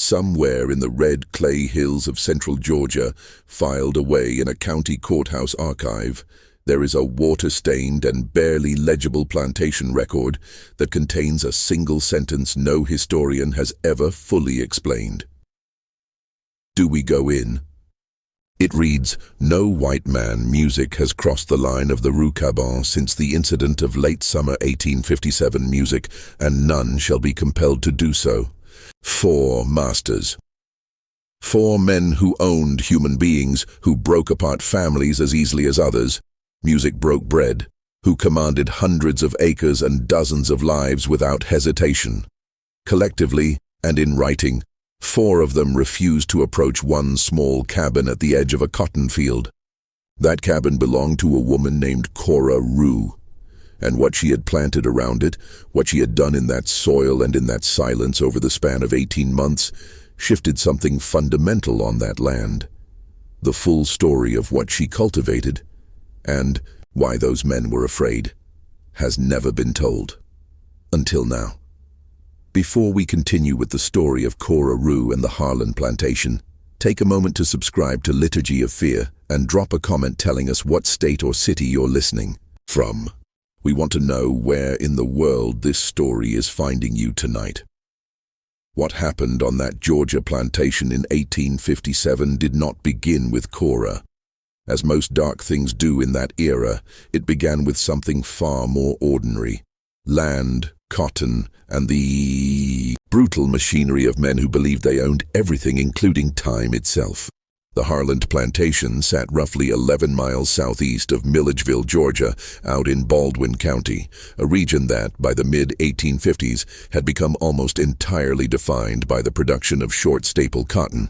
Somewhere in the red clay hills of central Georgia, filed away in a county courthouse archive, there is a water-stained and barely legible plantation record that contains a single sentence no historian has ever fully explained. Do we go in? It reads, "No white man music has crossed the line of the Rue Caban since the incident of late summer 1857 music, and none shall be compelled to do so. 4 masters. 4 men who owned human beings, who broke apart families as easily as others. Music broke bread, who commanded hundreds of acres and dozens of lives without hesitation. Collectively, and in writing, 4 of them refused to approach one small cabin at the edge of a cotton field. That cabin belonged to a woman named Cora Rue, and what she had planted around it, what she had done in that soil and in that silence over the span of 18 months, shifted something fundamental on that land. The full story of what she cultivated, and why those men were afraid, has never been told. Until now. Before we continue with the story of Cora Rue and the Harlan Plantation, take a moment to subscribe to Liturgy of Fear and drop a comment telling us what state or city you're listening from. We want to know where in the world this story is finding you tonight. What happened on that Georgia plantation in 1857 did not begin with Cora. As most dark things do in that era, it began with something far more ordinary. Land, cotton, and the brutal machinery of men who believed they owned everything, including time itself. The Harlan Plantation sat roughly 11 miles southeast of Milledgeville, Georgia, out in Baldwin County, a region that, by the mid-1850s, had become almost entirely defined by the production of short-staple cotton.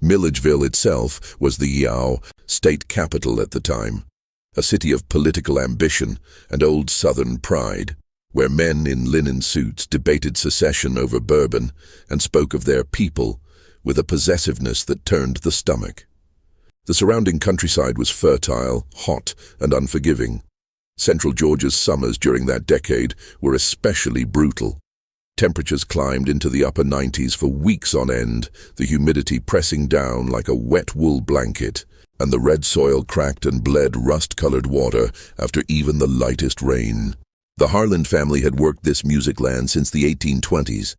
Milledgeville itself was the Yao state capital at the time, a city of political ambition and old Southern pride, where men in linen suits debated secession over bourbon and spoke of their people with a possessiveness that turned the stomach. The surrounding countryside was fertile, hot, and unforgiving. Central Georgia's summers during that decade were especially brutal. Temperatures climbed into the upper 90s for weeks on end, the humidity pressing down like a wet wool blanket, and the red soil cracked and bled rust-colored water after even the lightest rain. The Harlan family had worked this music land since the 1820s.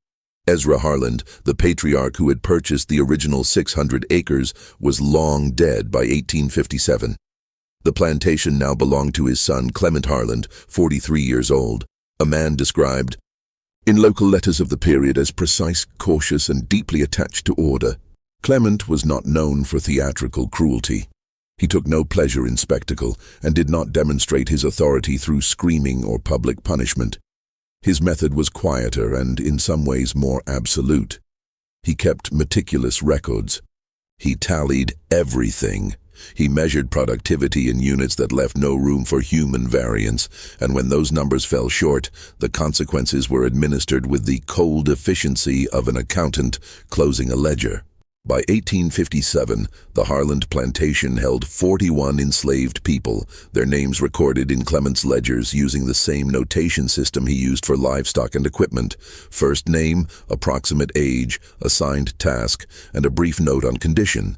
Ezra Harlan, the patriarch who had purchased the original 600 acres, was long dead by 1857. The plantation now belonged to his son Clement Harlan, 43 years old, a man described in local letters of the period as precise, cautious, and deeply attached to order. Clement was not known for theatrical cruelty. He took no pleasure in spectacle and did not demonstrate his authority through screaming or public punishment. His method was quieter and, in some ways, more absolute. He kept meticulous records. He tallied everything. He measured productivity in units that left no room for human variance, and when those numbers fell short, the consequences were administered with the cold efficiency of an accountant closing a ledger. By 1857, the Harlan Plantation held 41 enslaved people, their names recorded in Clement's ledgers using the same notation system he used for livestock and equipment: first name, approximate age, assigned task, and a brief note on condition.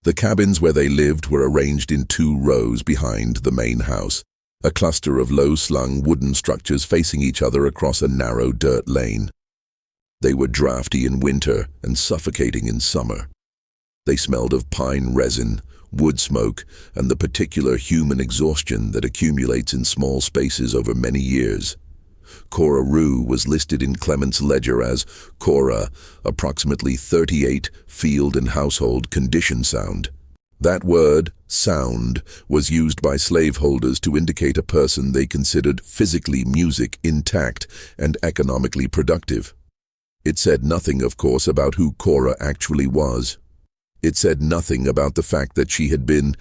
The cabins where they lived were arranged in 2 rows behind the main house, a cluster of low-slung wooden structures facing each other across a narrow dirt lane. They were drafty in winter and suffocating in summer. They smelled of pine resin, wood smoke, and the particular human exhaustion that accumulates in small spaces over many years. Cora Rue was listed in Clement's ledger as Cora, approximately 38, field and household condition sound. That word, sound, was used by slaveholders to indicate a person they considered physically music intact and economically productive. It said nothing, of course, about who Cora actually was. It said nothing about the fact that she had been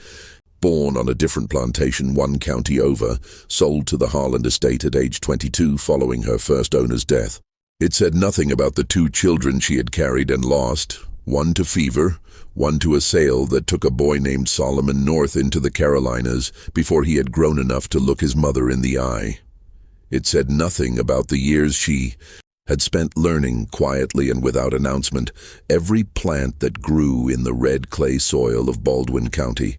born on a different plantation 1 county over, sold to the Harlan estate at age 22 following her first owner's death. It said nothing about the 2 children she had carried and lost, one to fever, one to a sail that took a boy named Solomon north into the Carolinas before he had grown enough to look his mother in the eye. It said nothing about the years she had spent learning quietly and without announcement every plant that grew in the red clay soil of Baldwin County.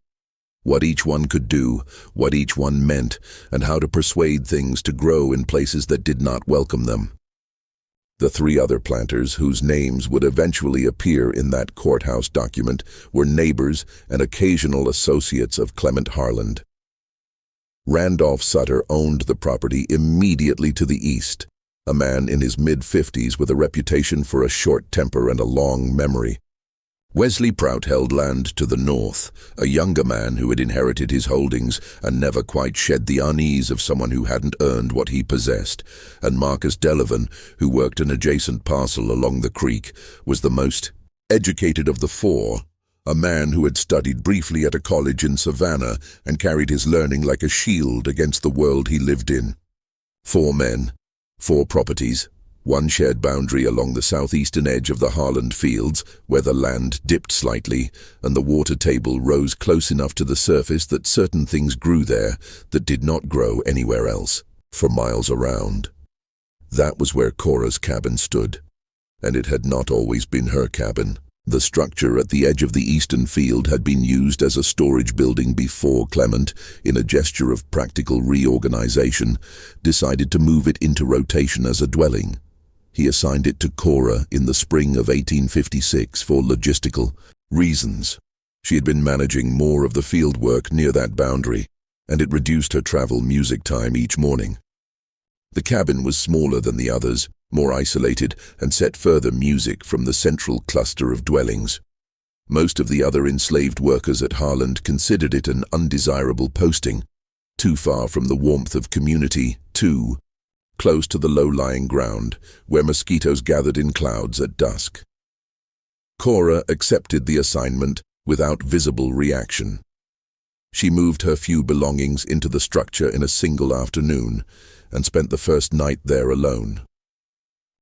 What each one could do, what each one meant, and how to persuade things to grow in places that did not welcome them. The three other planters, whose names would eventually appear in that courthouse document, were neighbors and occasional associates of Clement Harland. Randolph Sutter owned the property immediately to the east, a man in his mid-50s with a reputation for a short temper and a long memory. Wesley Prout held land to the north, a younger man who had inherited his holdings and never quite shed the unease of someone who hadn't earned what he possessed, and Marcus Delavan, who worked an adjacent parcel along the creek, was the most educated of the four, a man who had studied briefly at a college in Savannah and carried his learning like a shield against the world he lived in. 4 men, 4 properties, 1 shared boundary along the southeastern edge of the Harland Fields, where the land dipped slightly and the water table rose close enough to the surface that certain things grew there that did not grow anywhere else, for miles around. That was where Cora's cabin stood, and it had not always been her cabin. The structure at the edge of the eastern field had been used as a storage building before Clement, in a gesture of practical reorganization, decided to move it into rotation as a dwelling. He assigned it to Cora in the spring of 1856 for logistical reasons. She had been managing more of the field work near that boundary, and it reduced her travel music time each morning. The cabin was smaller than the others, more isolated, and set further music from the central cluster of dwellings. Most of the other enslaved workers at Harland considered it an undesirable posting, too far from the warmth of community, too close to the low-lying ground, where mosquitoes gathered in clouds at dusk. Cora accepted the assignment without visible reaction. She moved her few belongings into the structure in a single afternoon and spent the first night there alone.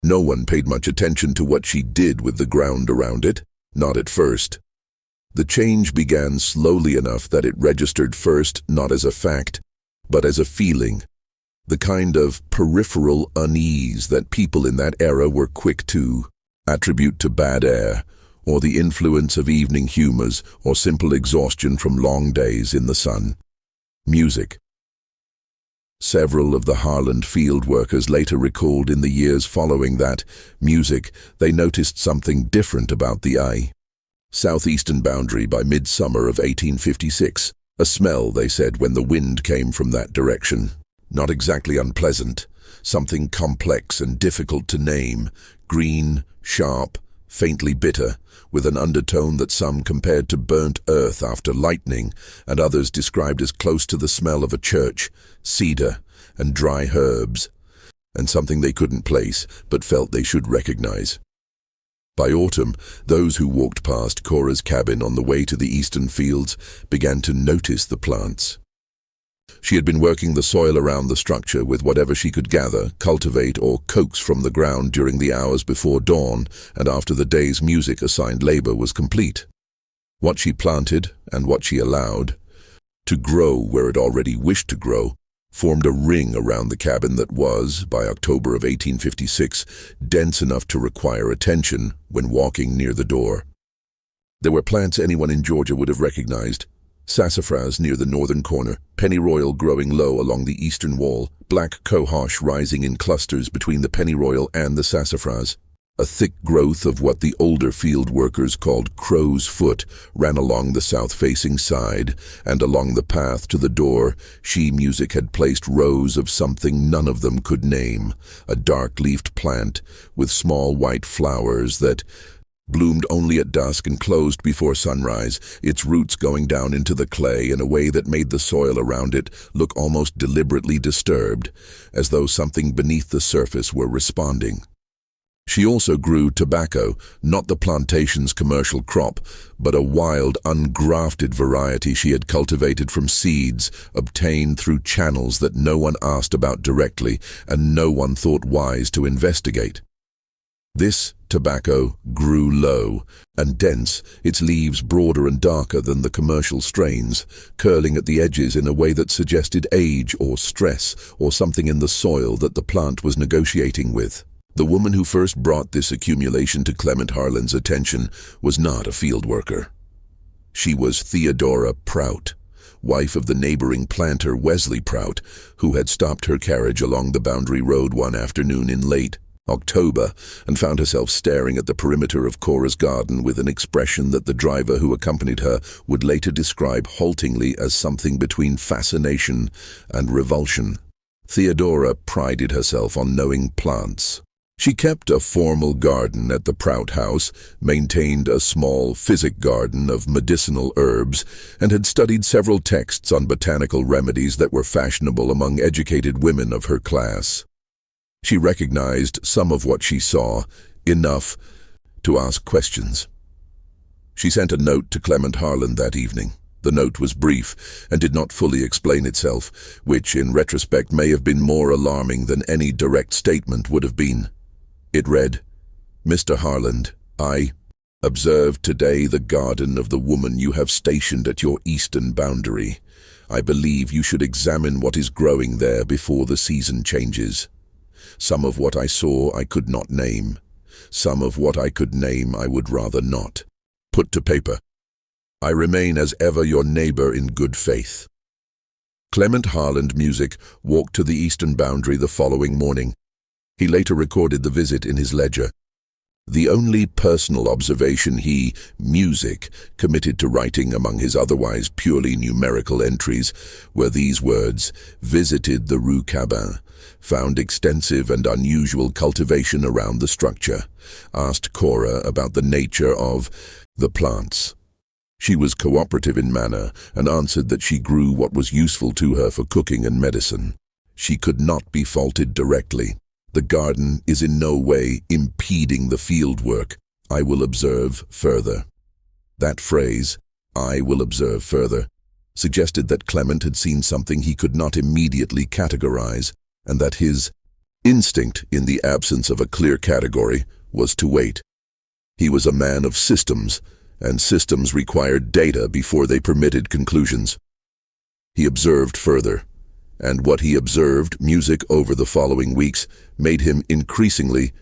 No one paid much attention to what she did with the ground around it, not at first. The change began slowly enough that it registered first not as a fact, but as a feeling, the kind of peripheral unease that people in that era were quick to attribute to bad air, or the influence of evening humors, or simple exhaustion from long days in the sun. Music. Several of the Harland field workers later recalled in the years following that music, they noticed something different about the southeastern boundary by midsummer of 1856, a smell, they said, when the wind came from that direction. Not exactly unpleasant, something complex and difficult to name, green, sharp, faintly bitter, with an undertone that some compared to burnt earth after lightning, and others described as close to the smell of a church, cedar, and dry herbs, and something they couldn't place, but felt they should recognize. By autumn, those who walked past Cora's cabin on the way to the eastern fields began to notice the plants. She had been working the soil around the structure with whatever she could gather, cultivate, or coax from the ground during the hours before dawn and after the day's music-assigned labor was complete. What she planted and what she allowed to grow where it already wished to grow formed a ring around the cabin that was, by October of 1856, dense enough to require attention when walking near the door. There were plants anyone in Georgia would have recognized: sassafras near the northern corner, pennyroyal growing low along the eastern wall, black cohosh rising in clusters between the pennyroyal and the sassafras. A thick growth of what the older field workers called crow's foot ran along the south-facing side, and along the path to the door, she-music had placed rows of something none of them could name, a dark-leafed plant with small white flowers that bloomed only at dusk and closed before sunrise, its roots going down into the clay in a way that made the soil around it look almost deliberately disturbed, as though something beneath the surface were responding. She also grew tobacco, not the plantation's commercial crop, but a wild, ungrafted variety she had cultivated from seeds obtained through channels that no one asked about directly and no one thought wise to investigate. This tobacco grew low and dense, its leaves broader and darker than the commercial strains, curling at the edges in a way that suggested age or stress or something in the soil that the plant was negotiating with. The woman who first brought this accumulation to Clement Harlan's attention was not a field worker. She was Theodora Prout, wife of the neighboring planter Wesley Prout, who had stopped her carriage along the Boundary Road one afternoon in late October and found herself staring at the perimeter of Cora's garden with an expression that the driver who accompanied her would later describe haltingly as something between fascination and revulsion. Theodora prided herself on knowing plants. She kept a formal garden at the Prout house, maintained a small physic garden of medicinal herbs, and had studied several texts on botanical remedies that were fashionable among educated women of her class. She recognized some of what she saw, enough to ask questions. She sent a note to Clement Harlan that evening. The note was brief and did not fully explain itself, which in retrospect may have been more alarming than any direct statement would have been. It read, "Mr. Harlan, I observed today the garden of the woman you have stationed at your eastern boundary. I believe you should examine what is growing there before the season changes. Some of what I saw I could not name. Some of what I could name I would rather not. Put to paper. I remain as ever your neighbor in good faith." Clement Harlan Music walked to the eastern boundary the following morning. He later recorded the visit in his ledger. The only personal observation he, Music, committed to writing among his otherwise purely numerical entries were these words: "Visited the Rue Cabin. Found extensive and unusual cultivation around the structure. Asked Cora about the nature of the plants. She was cooperative in manner and answered that she grew what was useful to her for cooking and medicine. She could not be faulted directly. The garden is in no way impeding the field work. I will observe further." That phrase, "I will observe further," suggested that Clement had seen something he could not immediately categorize, and that his instinct, in the absence of a clear category, was to wait. He was a man of systems, and systems required data before they permitted conclusions. He observed further, and what he observed, Music, over the following weeks, made him increasingly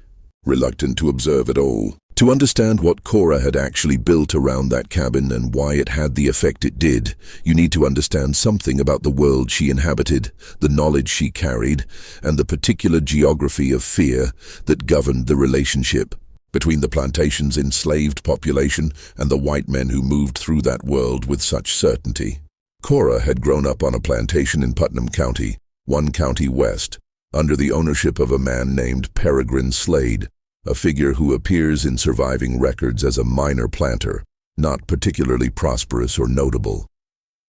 reluctant to observe at all. To understand what Cora had actually built around that cabin and why it had the effect it did, you need to understand something about the world she inhabited, the knowledge she carried, and the particular geography of fear that governed the relationship between the plantation's enslaved population and the white men who moved through that world with such certainty. Cora had grown up on a plantation in Putnam County, one county west, under the ownership of a man named Peregrine Slade, a figure who appears in surviving records as a minor planter, not particularly prosperous or notable.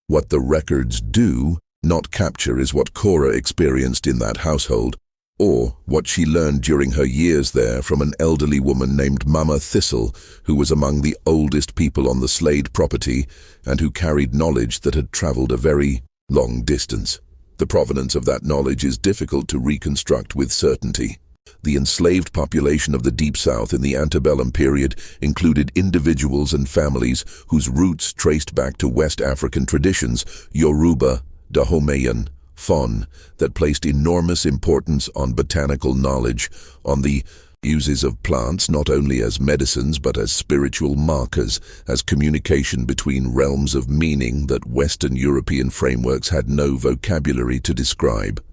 What the records do not capture is what Cora experienced in that household, or what she learned during her years there from an elderly woman named Mama Thistle, who was among the oldest people on the Slade property and who carried knowledge that had traveled a very long distance. The provenance of that knowledge is difficult to reconstruct with certainty. The enslaved population of the Deep South in the antebellum period included individuals and families whose roots traced back to West African traditions, Yoruba, Dahomeyan, Fon, that placed enormous importance on botanical knowledge, on the uses of plants not only as medicines but as spiritual markers, as communication between realms of meaning that Western European frameworks had no vocabulary to describe.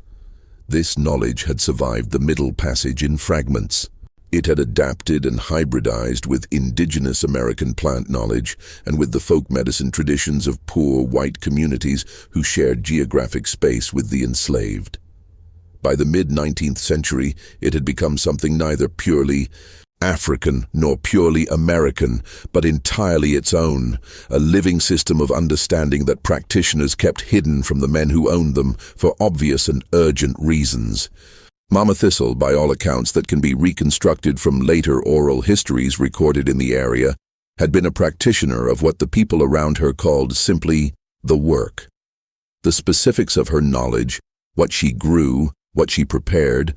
This knowledge had survived the Middle Passage in fragments. It had adapted and hybridized with indigenous American plant knowledge and with the folk medicine traditions of poor white communities who shared geographic space with the enslaved. By the mid-19th century, it had become something neither purely African nor purely American, but entirely its own, a living system of understanding that practitioners kept hidden from the men who owned them for obvious and urgent reasons. Mama Thistle, by all accounts that can be reconstructed from later oral histories recorded in the area, had been a practitioner of what the people around her called simply the work. The specifics of her knowledge, what she grew, what she prepared,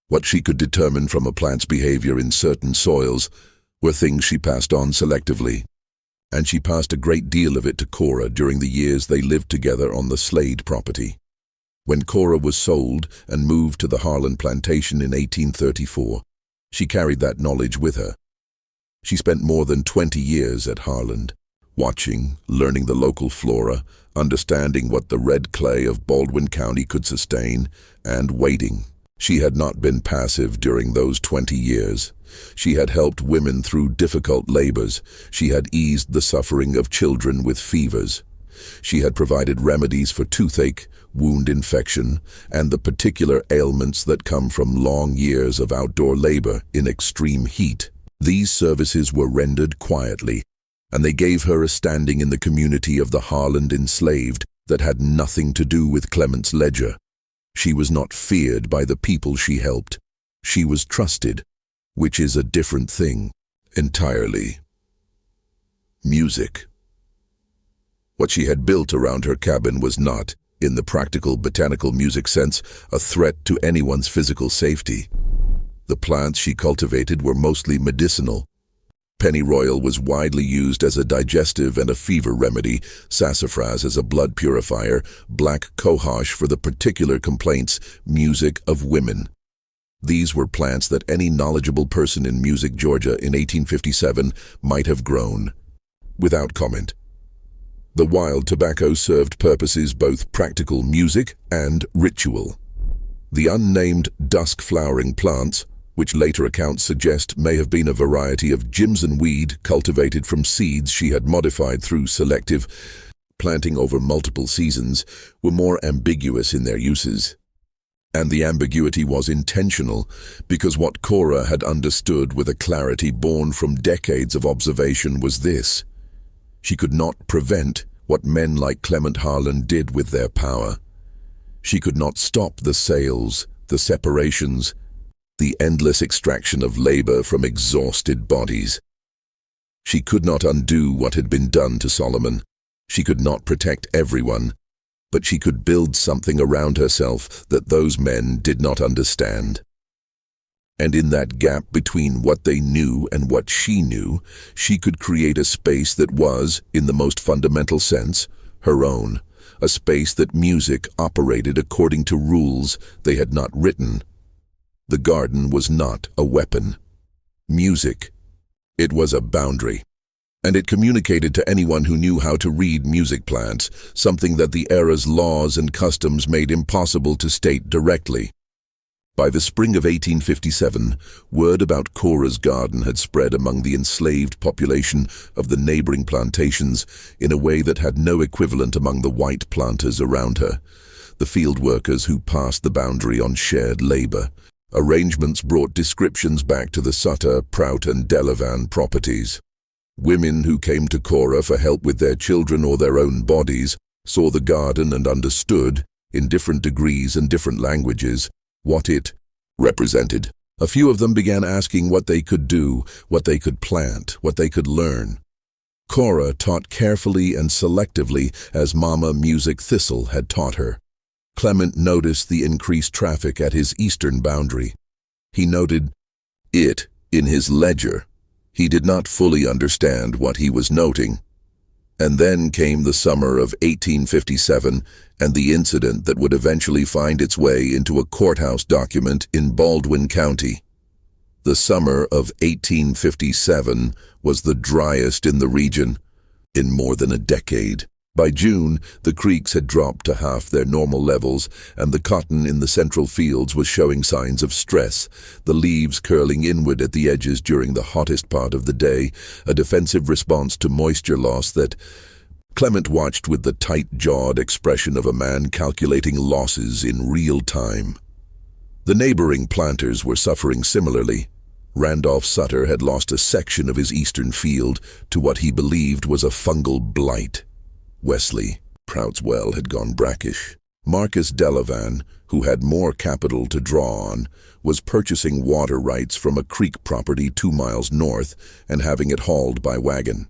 what she could determine from a plant's behavior in certain soils, were things she passed on selectively. And she passed a great deal of it to Cora during the years they lived together on the Slade property. When Cora was sold and moved to the Harlan Plantation in 1834, She carried that knowledge with her. She spent more than 20 years at Harland, watching, learning the local flora, understanding what the red clay of Baldwin County could sustain, and waiting. She had not been passive during those 20 years. She had helped women through difficult labors. She had eased the suffering of children with fevers. She had provided remedies for toothache, wound infection, and the particular ailments that come from long years of outdoor labor in extreme heat. These services were rendered quietly, and they gave her a standing in the community of the Harland enslaved that had nothing to do with Clement's ledger. She was not feared by the people she helped. She was trusted, which is a different thing entirely. Music. What she had built around her cabin was not, in the practical botanical music sense, a threat to anyone's physical safety. The plants she cultivated were mostly medicinal. Pennyroyal was widely used as a digestive and a fever remedy, sassafras as a blood purifier, black cohosh for the particular complaints, music of women. These were plants that any knowledgeable person in Music, Georgia in 1857 might have grown, without comment. The wild tobacco served purposes both practical music and ritual. The unnamed dusk-flowering plants, which later accounts suggest may have been a variety of Jimson weed cultivated from seeds she had modified through selective planting over multiple seasons, were more ambiguous in their uses. And the ambiguity was intentional, because what Cora had understood with a clarity born from decades of observation was this: she could not prevent what men like Clement Harland did with their power. She could not stop the sales, the separations, the endless extraction of labor from exhausted bodies. She could not undo what had been done to Solomon. She could not protect everyone, but she could build something around herself that those men did not understand. And in that gap between what they knew and what she knew, she could create a space that was, in the most fundamental sense, her own, a space that music operated according to rules they had not written. The garden was not a weapon. Music. It was a boundary. And it communicated to anyone who knew how to read music plants, something that the era's laws and customs made impossible to state directly. By the spring of 1857, word about Cora's garden had spread among the enslaved population of the neighboring plantations in a way that had no equivalent among the white planters around her, the field workers who passed the boundary on shared labor. Arrangements brought descriptions back to the Sutter, Prout, and Delavan properties. Women who came to Cora for help with their children or their own bodies saw the garden and understood, in different degrees and different languages, what it represented. A few of them began asking what they could do, what they could plant, what they could learn. Cora taught carefully and selectively as Mama Music Thistle had taught her. Clement noticed the increased traffic at his eastern boundary. He noted it in his ledger. He did not fully understand what he was noting. And then came the summer of 1857 and the incident that would eventually find its way into a courthouse document in Baldwin County. The summer of 1857 was the driest in the region in more than a decade. By June, the creeks had dropped to half their normal levels, and the cotton in the central fields was showing signs of stress, the leaves curling inward at the edges during the hottest part of the day, a defensive response to moisture loss that Clement watched with the tight-jawed expression of a man calculating losses in real time. The neighboring planters were suffering similarly. Randolph Sutter had lost a section of his eastern field to what he believed was a fungal blight. Wesley, Prout's well had gone brackish. Marcus Delavan, who had more capital to draw on, was purchasing water rights from a creek property 2 miles north and having it hauled by wagon.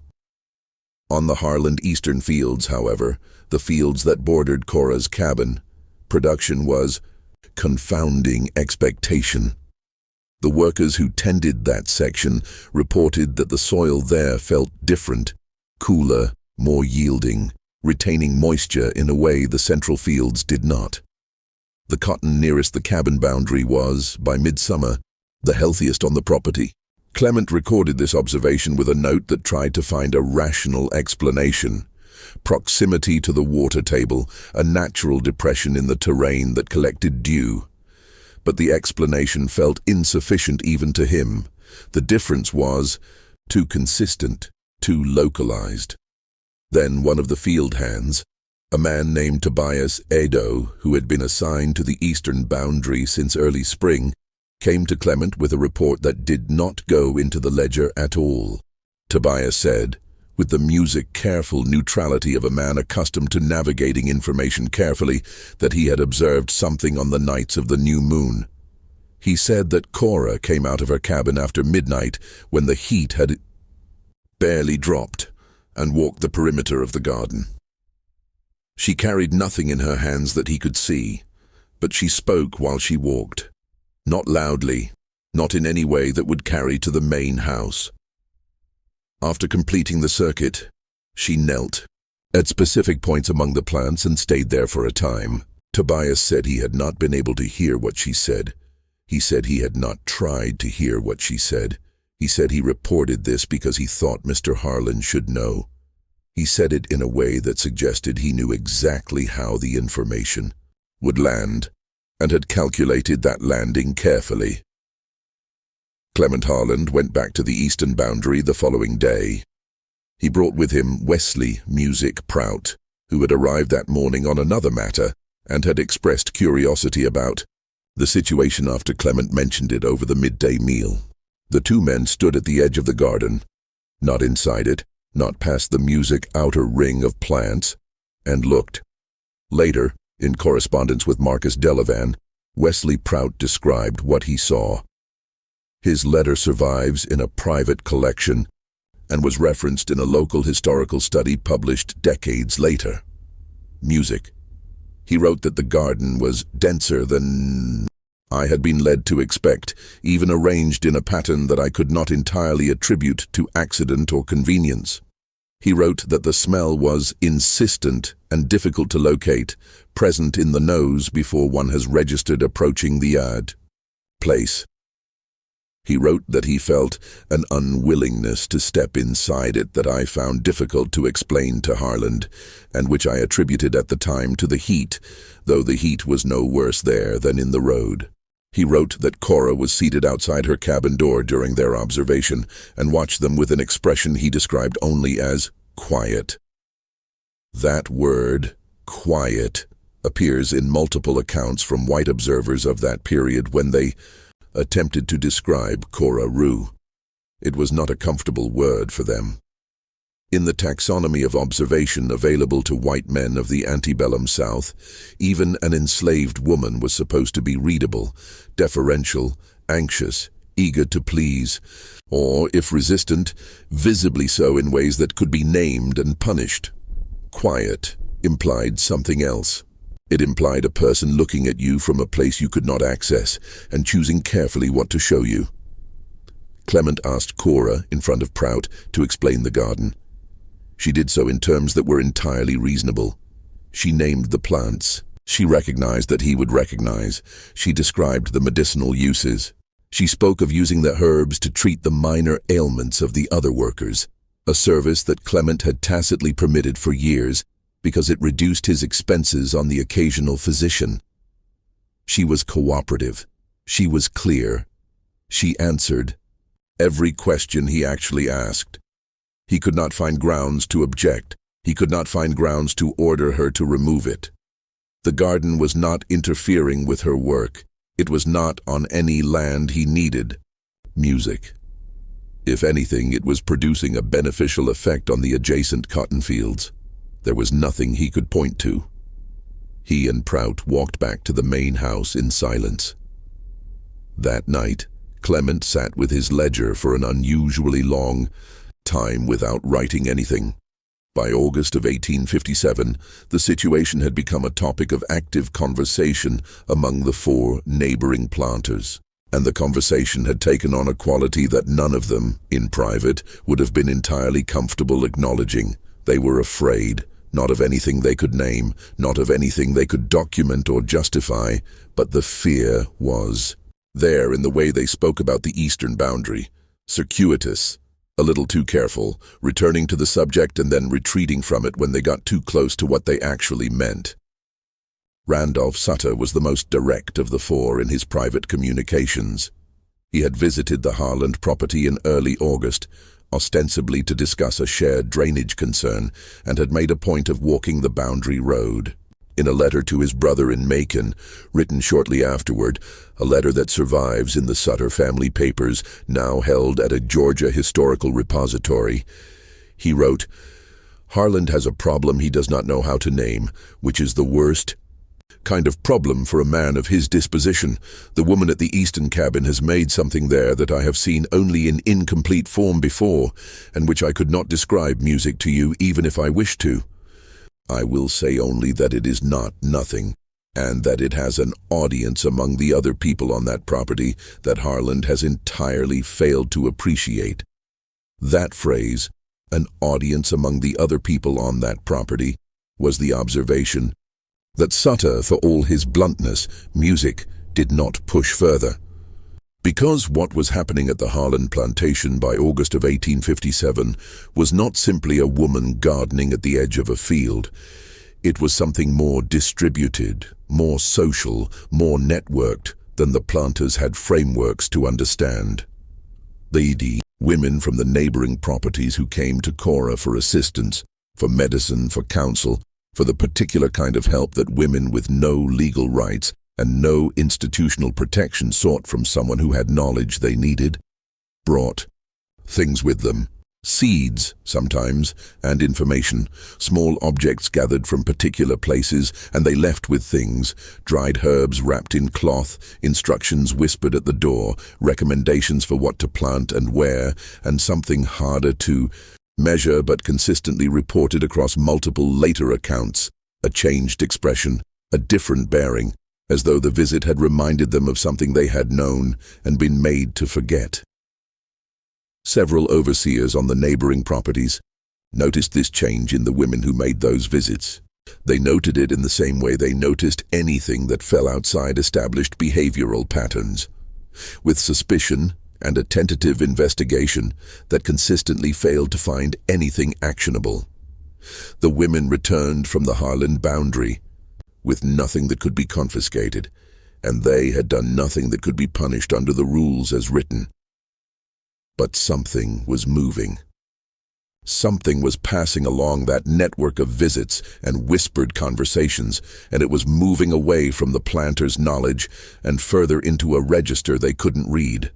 On the Harland eastern fields, however, the fields that bordered Cora's cabin, production was confounding expectation. The workers who tended that section reported that the soil there felt different, cooler, more yielding, retaining moisture in a way the central fields did not. The cotton nearest the cabin boundary was, by midsummer, the healthiest on the property. Clement recorded this observation with a note that tried to find a rational explanation. Proximity to the water table, a natural depression in the terrain that collected dew. But the explanation felt insufficient even to him. The difference was too consistent, too localized. Then one of the field hands, a man named Tobias Edo, who had been assigned to the eastern boundary since early spring, came to Clement with a report that did not go into the ledger at all. Tobias said, with the careful neutrality of a man accustomed to navigating information carefully, that he had observed something on the nights of the new moon. He said that Cora came out of her cabin after midnight when the heat had barely dropped and walked the perimeter of the garden. She carried nothing in her hands that he could see, but she spoke while she walked. Not loudly, not in any way that would carry to the main house. After completing the circuit, she knelt at specific points among the plants and stayed there for a time. Tobias said he had not been able to hear what she said. He said he had not tried to hear what she said. He said he reported this because he thought Mr. Harlan should know. He said it in a way that suggested he knew exactly how the information would land, and had calculated that landing carefully. Clement Harlan went back to the eastern boundary the following day. He brought with him Wesley Music Prout, who had arrived that morning on another matter and had expressed curiosity about the situation after Clement mentioned it over the midday meal. The two men stood at the edge of the garden, not inside it, not past the music outer ring of plants, and looked. Later, in correspondence with Marcus Delavan, Wesley Prout described what he saw. His letter survives in a private collection and was referenced in a local historical study published decades later. Music. He wrote that the garden was denser than I had been led to expect, even arranged in a pattern that I could not entirely attribute to accident or convenience. He wrote that the smell was insistent and difficult to locate, present in the nose before one has registered approaching the place. He wrote that he felt an unwillingness to step inside it that I found difficult to explain to Harlan, and which I attributed at the time to the heat, though the heat was no worse there than in the road. He wrote that Cora was seated outside her cabin door during their observation and watched them with an expression he described only as quiet. That word, quiet, appears in multiple accounts from white observers of that period when they attempted to describe Cora Rue. It was not a comfortable word for them. In the taxonomy of observation available to white men of the antebellum South, even an enslaved woman was supposed to be readable, deferential, anxious, eager to please, or, if resistant, visibly so in ways that could be named and punished. Quiet implied something else. It implied a person looking at you from a place you could not access and choosing carefully what to show you. Clement asked Cora, in front of Prout, to explain the garden. She did so in terms that were entirely reasonable. She named the plants. She recognized that he would recognize. She described the medicinal uses. She spoke of using the herbs to treat the minor ailments of the other workers, a service that Clement had tacitly permitted for years, because it reduced his expenses on the occasional physician. She was cooperative. She was clear. She answered every question he actually asked. He could not find grounds to object. He could not find grounds to order her to remove it. The garden was not interfering with her work. It was not on any land he needed. Music. If anything, it was producing a beneficial effect on the adjacent cotton fields. There was nothing he could point to. He and Prout walked back to the main house in silence. That night, Clement sat with his ledger for an unusually long time without writing anything. By August of 1857, the situation had become a topic of active conversation among the 4 neighboring planters, and the conversation had taken on a quality that none of them, in private, would have been entirely comfortable acknowledging. They were afraid. Not of anything they could name, not of anything they could document or justify, but the fear was There, in the way they spoke about the eastern boundary, circuitous, a little too careful, returning to the subject and then retreating from it when they got too close to what they actually meant. Randolph Sutter was the most direct of the four in his private communications. He had visited the Harland property in early August, ostensibly to discuss a shared drainage concern, and had made a point of walking the boundary road. In a letter to his brother in Macon, written shortly afterward, a letter that survives in the Sutter family papers, now held at a Georgia historical repository, he wrote, "Harland has a problem he does not know how to name, which is the worst kind of problem for a man of his disposition. The woman at the Easton cabin has made something there that I have seen only in incomplete form before, and which I could not describe music to you even if I wished to. I will say only that it is not nothing, and that it has an audience among the other people on that property that Harland has entirely failed to appreciate." That phrase, an audience among the other people on that property, was the observation that Sutter, for all his bluntness, music did not push further. Because what was happening at the Harland Plantation by August of 1857 was not simply a woman gardening at the edge of a field. It was something more distributed, more social, more networked than the planters had frameworks to understand. The women from the neighboring properties who came to Cora for assistance, for medicine, for counsel, for the particular kind of help that women with no legal rights and no institutional protection sought from someone who had knowledge they needed, brought things with them, seeds sometimes, and information, small objects gathered from particular places, and they left with things, dried herbs wrapped in cloth, instructions whispered at the door, recommendations for what to plant and where, and something harder to measure but consistently reported across multiple later accounts, a changed expression, a different bearing, as though the visit had reminded them of something they had known and been made to forget. Several overseers on the neighboring properties noticed this change in the women who made those visits. They noted it in the same way they noticed anything that fell outside established behavioral patterns, with suspicion and a tentative investigation that consistently failed to find anything actionable. The women returned from the Harland boundary with nothing that could be confiscated, and they had done nothing that could be punished under the rules as written. But something was moving. Something was passing along that network of visits and whispered conversations, and it was moving away from the planters' knowledge and further into a register they couldn't read.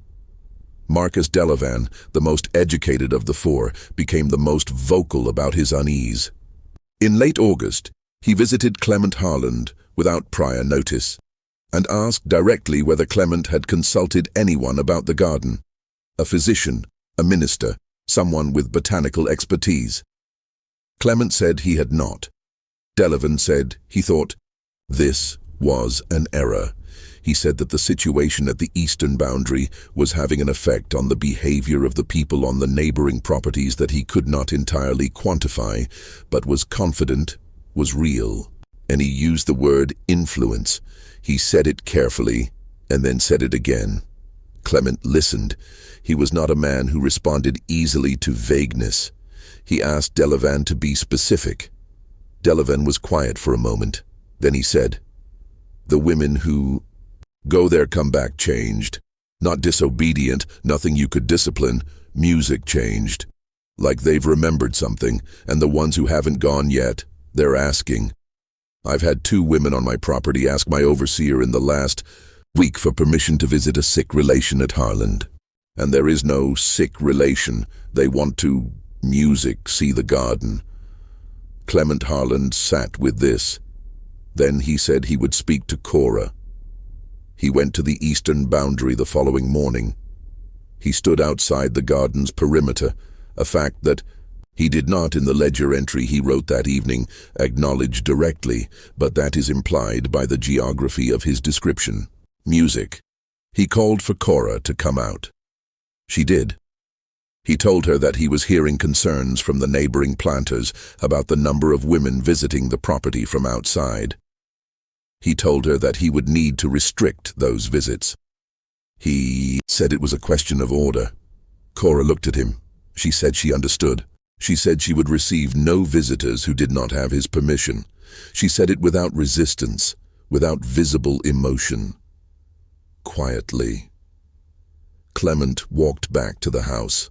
Marcus Delavan, the most educated of the four, became the most vocal about his unease. In late August, he visited Clement Harland without prior notice, and asked directly whether Clement had consulted anyone about the garden, a physician, a minister, someone with botanical expertise. Clement said he had not. Delavan said he thought this was an error. He said that the situation at the eastern boundary was having an effect on the behavior of the people on the neighboring properties that he could not entirely quantify, but was confident was real. And he used the word influence. He said it carefully, and then said it again. Clement listened. He was not a man who responded easily to vagueness. He asked Delavan to be specific. Delavan was quiet for a moment. Then he said, "The women who go there come back changed. Not disobedient, nothing you could discipline. Music changed. Like they've remembered something, and the ones who haven't gone yet, they're asking. I've had 2 women on my property ask my overseer in the last week for permission to visit a sick relation at Harland. And there is no sick relation. They want to see the garden." Clement Harland sat with this. Then he said he would speak to Cora. He went to the eastern boundary the following morning. He stood outside the garden's perimeter, a fact that he did not, in the ledger entry he wrote that evening, acknowledge directly, but that is implied by the geography of his description. Music. He called for Cora to come out. She did. He told her that he was hearing concerns from the neighboring planters about the number of women visiting the property from outside. He told her that he would need to restrict those visits. He said it was a question of order. Cora looked at him. She said she understood. She said she would receive no visitors who did not have his permission. She said it without resistance, without visible emotion. Quietly. Clement walked back to the house.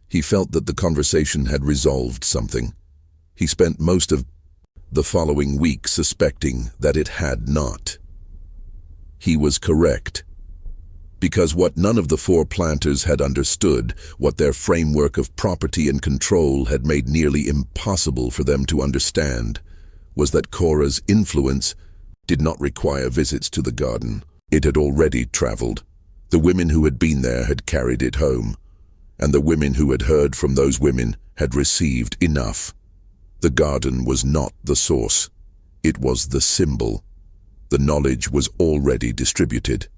He felt that the conversation had resolved something. He spent most of the following week suspecting that it had not. He was correct. Because what none of the four planters had understood, what their framework of property and control had made nearly impossible for them to understand, was that Cora's influence did not require visits to the garden. It had already traveled. The women who had been there had carried it home, and the women who had heard from those women had received enough. The garden was not the source. It was the symbol. The knowledge was already distributed.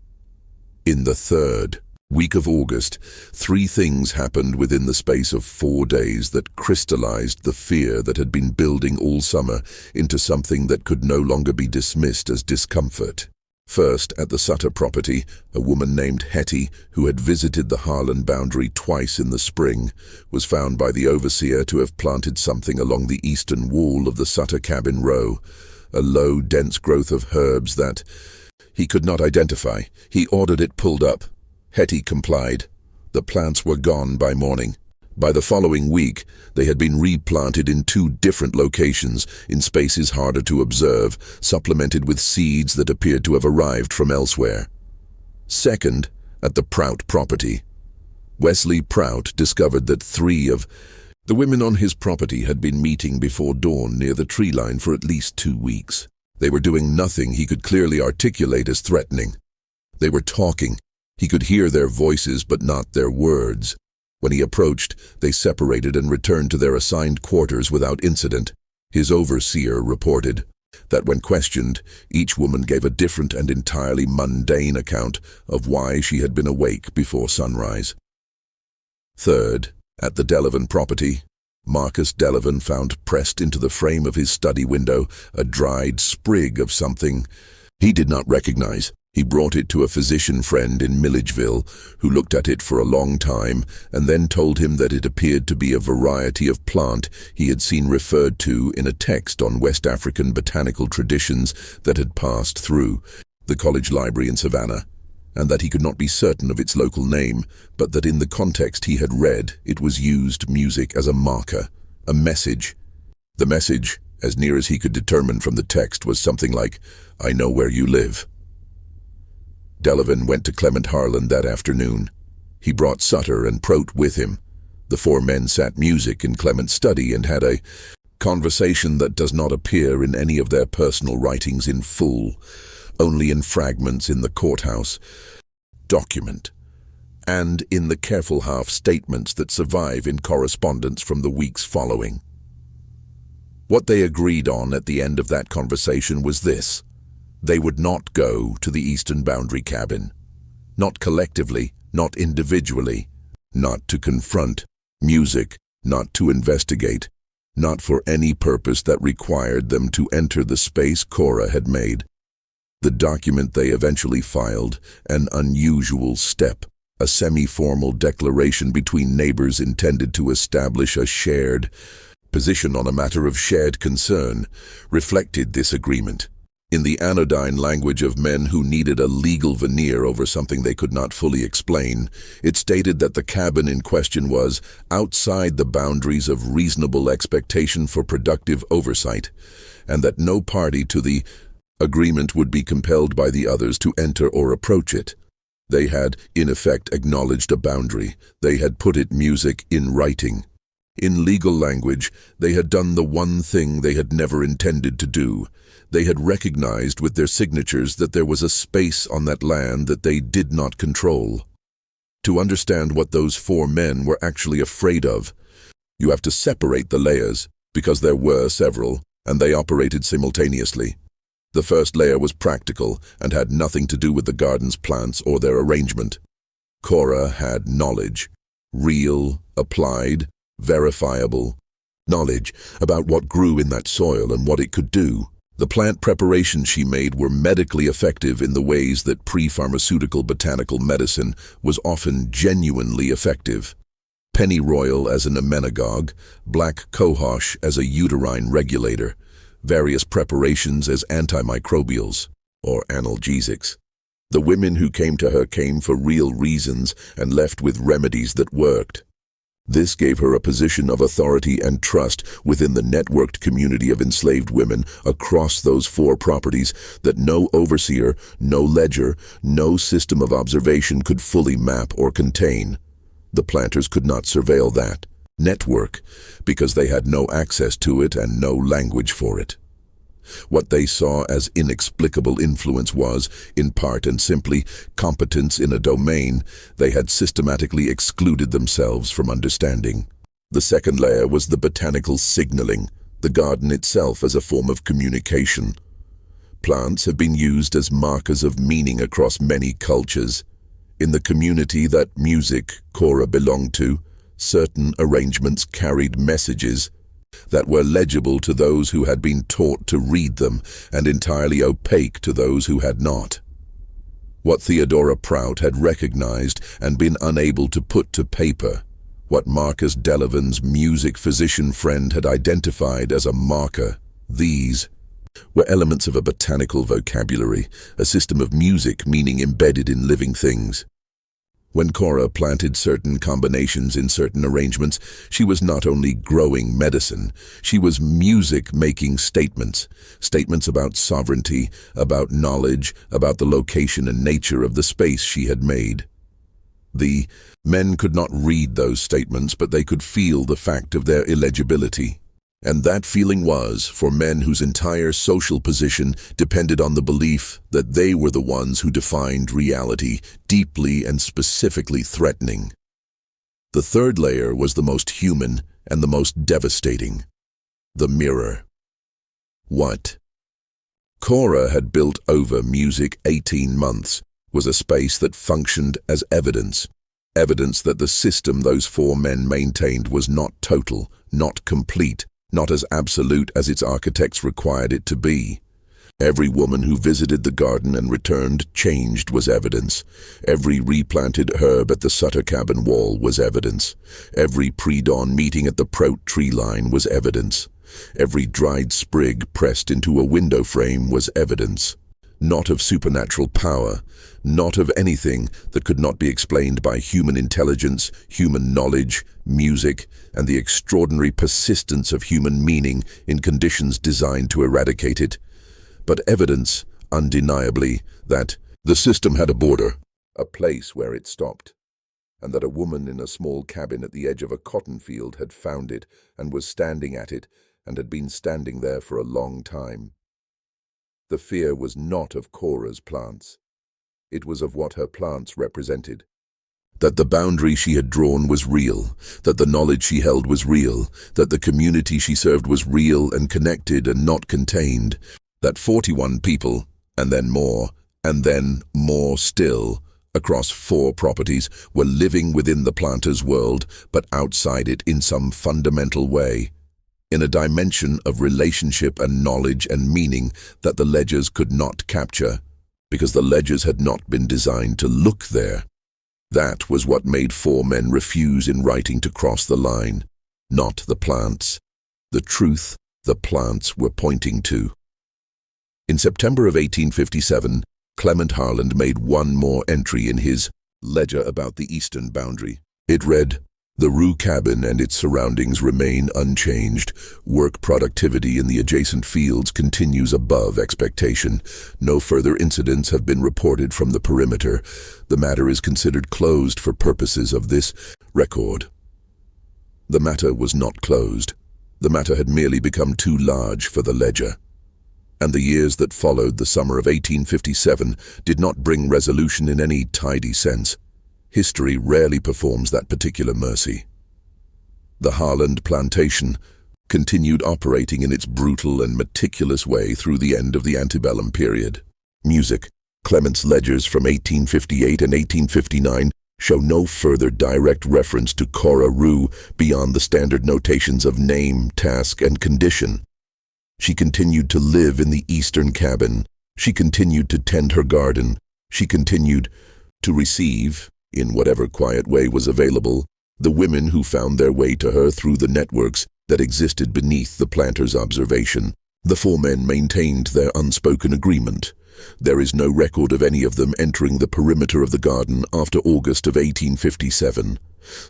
In the third week of August, 3 things happened within the space of 4 days that crystallized the fear that had been building all summer into something that could no longer be dismissed as discomfort. First, at the Sutter property, a woman named Hetty, who had visited the Harlan boundary twice in the spring, was found by the overseer to have planted something along the eastern wall of the Sutter cabin row, a low, dense growth of herbs that he could not identify. He ordered it pulled up. Hetty complied. The plants were gone by morning. By the following week, they had been replanted in 2 different locations, in spaces harder to observe, supplemented with seeds that appeared to have arrived from elsewhere. Second, at the Prout property. Wesley Prout discovered that 3 of the women on his property had been meeting before dawn near the tree line for at least 2 weeks. They were doing nothing he could clearly articulate as threatening. They were talking. He could hear their voices but not their words. When he approached, they separated and returned to their assigned quarters without incident. His overseer reported that when questioned, each woman gave a different and entirely mundane account of why she had been awake before sunrise. Third, at the Delavan property, Marcus Delavan found pressed into the frame of his study window a dried sprig of something he did not recognize. He brought it to a physician friend in Milledgeville, who looked at it for a long time and then told him that it appeared to be a variety of plant he had seen referred to in a text on West African botanical traditions that had passed through the college library in Savannah, and that he could not be certain of its local name, but that in the context he had read, it was used music as a marker, a message. The message, as near as he could determine from the text, was something like, "I know where you live." Delavan went to Clement Harlan that afternoon. He brought Sutter and Prout with him. The 4 men sat music in Clement's study and had a conversation that does not appear in any of their personal writings in full, only in fragments in the courthouse document, and in the careful half-statements that survive in correspondence from the weeks following. What they agreed on at the end of that conversation was this: they would not go to the eastern boundary cabin. Not collectively, not individually, not to confront music, not to investigate, not for any purpose that required them to enter the space Cora had made. The document they eventually filed, an unusual step, a semi-formal declaration between neighbors intended to establish a shared position on a matter of shared concern, reflected this agreement. In the anodyne language of men who needed a legal veneer over something they could not fully explain, it stated that the cabin in question was outside the boundaries of reasonable expectation for productive oversight, and that no party to the agreement would be compelled by the others to enter or approach it. They had, in effect, acknowledged a boundary. They had put it music in writing. In legal language, they had done the one thing they had never intended to do. They had recognized with their signatures that there was a space on that land that they did not control. To understand what those 4 men were actually afraid of, you have to separate the layers, because there were several, and they operated simultaneously. The first layer was practical and had nothing to do with the garden's plants or their arrangement. Cora had knowledge, real, applied, verifiable knowledge about what grew in that soil and what it could do. The plant preparations she made were medically effective in the ways that pre-pharmaceutical botanical medicine was often genuinely effective. Pennyroyal as an emmenagogue, black cohosh as a uterine regulator, various preparations as antimicrobials, or analgesics. The women who came to her came for real reasons and left with remedies that worked. This gave her a position of authority and trust within the networked community of enslaved women across those 4 properties that no overseer, no ledger, no system of observation could fully map or contain. The planters could not surveil that network because they had no access to it and no language for it. What they saw as inexplicable influence was, in part and simply, competence in a domain they had systematically excluded themselves from understanding. The second layer was the botanical signaling, the garden itself as a form of communication. Plants have been used as markers of meaning across many cultures. In the community that Cora belonged to, certain arrangements carried messages that were legible to those who had been taught to read them and entirely opaque to those who had not. What Theodora Prout had recognized and been unable to put to paper, what Marcus Delavan's music physician friend had identified as a marker, these were elements of a botanical vocabulary, a system of music meaning embedded in living things. When Cora planted certain combinations in certain arrangements, she was not only growing medicine, she was music-making statements about sovereignty, about knowledge, about the location and nature of the space she had made. The men could not read those statements, but they could feel the fact of their illegibility. And that feeling was, for men whose entire social position depended on the belief that they were the ones who defined reality, deeply and specifically threatening. The third layer was the most human and the most devastating: the mirror. What Cora had built over music 18 months was a space that functioned as evidence that the system those 4 men maintained was not total, not complete, not as absolute as its architects required it to be. Every woman who visited the garden and returned changed was evidence. Every replanted herb at the Sutter cabin wall was evidence. Every pre-dawn meeting at the Prout tree line was evidence. Every dried sprig pressed into a window frame was evidence. Not of supernatural power, not of anything that could not be explained by human intelligence, human knowledge, music, and the extraordinary persistence of human meaning in conditions designed to eradicate it, but evidence, undeniably, that the system had a border, a place where it stopped, and that a woman in a small cabin at the edge of a cotton field had found it and was standing at it and had been standing there for a long time. The fear was not of Cora's plants. It was of what her plants represented. That the boundary she had drawn was real, that the knowledge she held was real, that the community she served was real and connected and not contained, that 41 people, and then more still, across 4 properties, were living within the planter's world, but outside it in some fundamental way, in a dimension of relationship and knowledge and meaning that the ledgers could not capture, because the ledgers had not been designed to look there. That was what made 4 men refuse in writing to cross the line, not the plants, the truth the plants were pointing to. In September of 1857, Clement Harland made one more entry in his ledger about the eastern boundary. It read, "The Rue cabin and its surroundings remain unchanged. Work productivity in the adjacent fields continues above expectation. No further incidents have been reported from the perimeter. The matter is considered closed for purposes of this record." The matter was not closed. The matter had merely become too large for the ledger. And the years that followed the summer of 1857 did not bring resolution in any tidy sense. History rarely performs that particular mercy. The Harland Plantation continued operating in its brutal and meticulous way through the end of the antebellum period. Music, Clement's ledgers from 1858 and 1859 show no further direct reference to Cora Rue beyond the standard notations of name, task, and condition. She continued to live in the eastern cabin. She continued to tend her garden. She continued to receive, in whatever quiet way was available, the women who found their way to her through the networks that existed beneath the planter's observation. The four men maintained their unspoken agreement. There is no record of any of them entering the perimeter of the garden after August of 1857.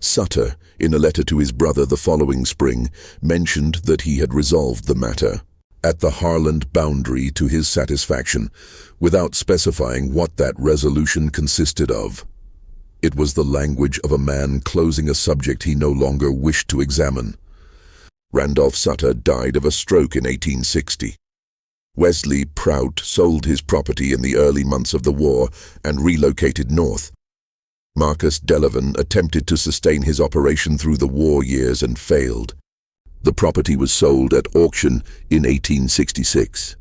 Sutter, in a letter to his brother the following spring, mentioned that he had resolved the matter at the Harland boundary to his satisfaction, without specifying what that resolution consisted of. It was the language of a man closing a subject he no longer wished to examine. Randolph Sutter died of a stroke in 1860. Wesley Prout sold his property in the early months of the war and relocated north. Marcus Delavan attempted to sustain his operation through the war years and failed. The property was sold at auction in 1866.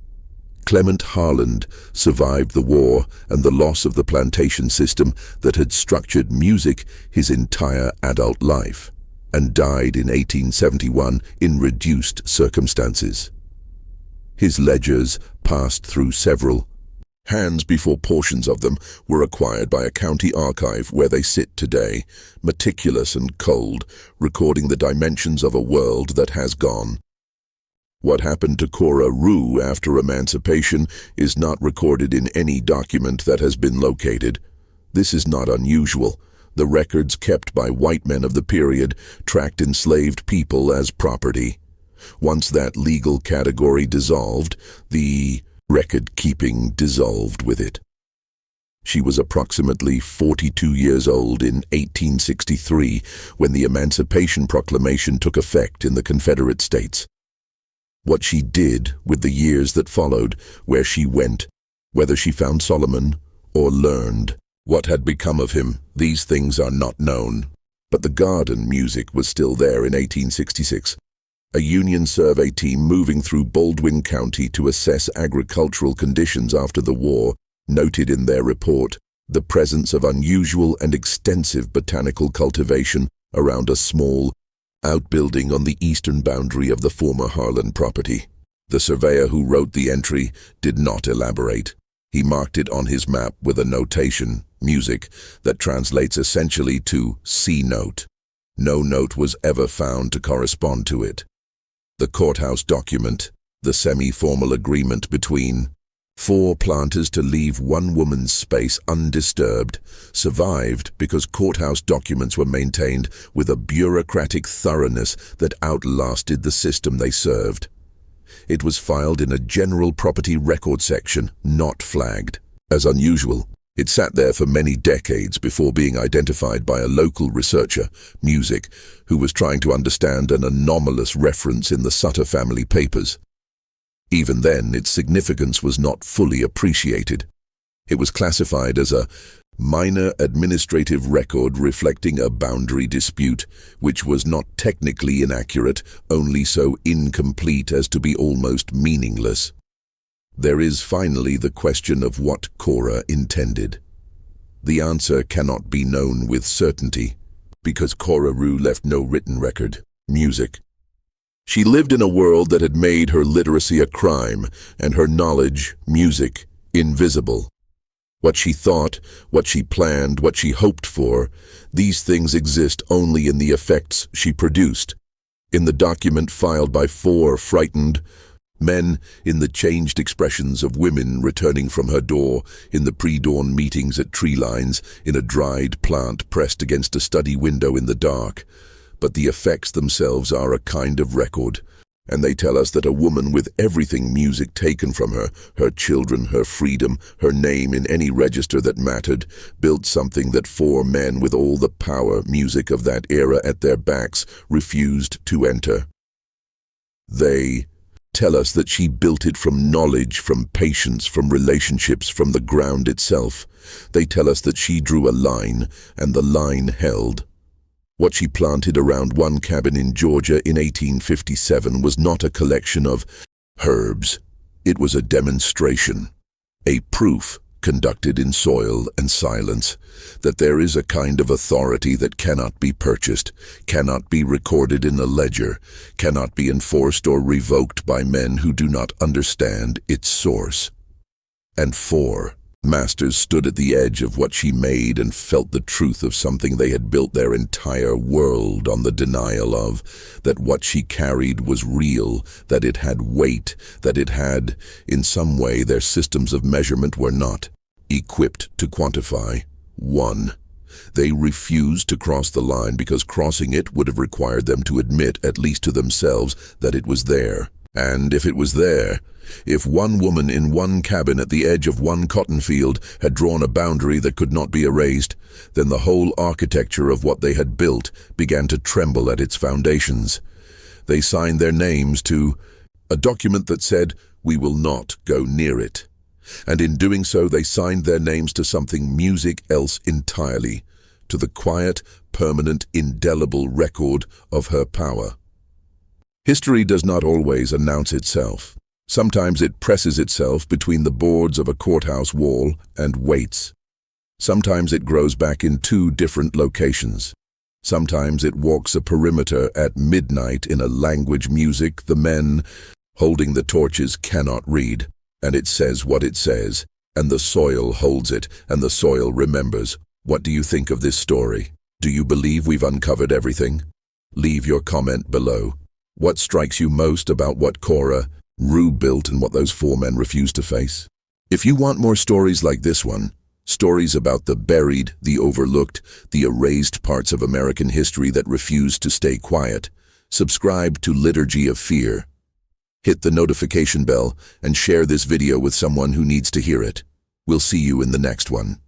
Clement Harland survived the war and the loss of the plantation system that had structured music his entire adult life, and died in 1871 in reduced circumstances. His ledgers passed through several hands before portions of them were acquired by a county archive where they sit today, meticulous and cold, recording the dimensions of a world that has gone. What happened to Cora Rue after emancipation is not recorded in any document that has been located. This is not unusual. The records kept by white men of the period tracked enslaved people as property. Once that legal category dissolved, the record-keeping dissolved with it. She was approximately 42 years old in 1863 when the Emancipation Proclamation took effect in the Confederate States. What she did with the years that followed, where she went, whether she found Solomon or learned what had become of him, these things are not known. But the garden music was still there in 1866. A Union survey team moving through Baldwin County to assess agricultural conditions after the war noted in their report the presence of unusual and extensive botanical cultivation around a small outbuilding on the eastern boundary of the former Harlan property. The surveyor who wrote the entry did not elaborate. He marked it on his map with a notation, music, that translates essentially to C note. No note was ever found to correspond to it. The courthouse document, the semi-formal agreement between four planters to leave one woman's space undisturbed, survived because courthouse documents were maintained with a bureaucratic thoroughness that outlasted the system they served. It was filed in a general property record section, not flagged. As unusual, it sat there for many decades before being identified by a local researcher, Music, who was trying to understand an anomalous reference in the Sutter family papers. Even then, its significance was not fully appreciated. It was classified as a minor administrative record reflecting a boundary dispute, which was not technically inaccurate, only so incomplete as to be almost meaningless. There is finally the question of what Cora intended. The answer cannot be known with certainty, because Cora Rue left no written record. Music. She lived in a world that had made her literacy a crime, and her knowledge, music, invisible. What she thought, what she planned, what she hoped for, these things exist only in the effects she produced. In the document filed by four frightened men, in the changed expressions of women returning from her door, in the pre-dawn meetings at tree lines, in a dried plant pressed against a study window in the dark. But the effects themselves are a kind of record, and they tell us that a woman with everything music taken from her, her children, her freedom, her name in any register that mattered, built something that four men with all the power music of that era at their backs refused to enter. They tell us that she built it from knowledge, from patience, from relationships, from the ground itself. They tell us that she drew a line, and the line held. What she planted around one cabin in Georgia in 1857 was not a collection of herbs. It was a demonstration, a proof conducted in soil and silence, that there is a kind of authority that cannot be purchased, cannot be recorded in a ledger, cannot be enforced or revoked by men who do not understand its source. And 4. Masters stood at the edge of what she made and felt the truth of something they had built their entire world on the denial of, that what she carried was real, that it had weight, that it had, in some way their systems of measurement were not equipped to quantify. 1. They refused to cross the line because crossing it would have required them to admit, at least to themselves, that it was there. And if it was there, if one woman in one cabin at the edge of one cotton field had drawn a boundary that could not be erased, then the whole architecture of what they had built began to tremble at its foundations. They signed their names to a document that said, "We will not go near it." And in doing so, they signed their names to something music else entirely, to the quiet, permanent, indelible record of her power. History does not always announce itself. Sometimes it presses itself between the boards of a courthouse wall and waits. Sometimes it grows back in 2 different locations. Sometimes it walks a perimeter at midnight in a language music the men holding the torches cannot read, and it says what it says, and the soil holds it, and the soil remembers. What do you think of this story? Do you believe we've uncovered everything? Leave your comment below. What strikes you most about what Cora, Rue built and what those 4 men refused to face? If you want more stories like this one, stories about the buried, the overlooked, the erased parts of American history that refuse to stay quiet, subscribe to Liturgy of Fear. Hit the notification bell and share this video with someone who needs to hear it. We'll see you in the next one.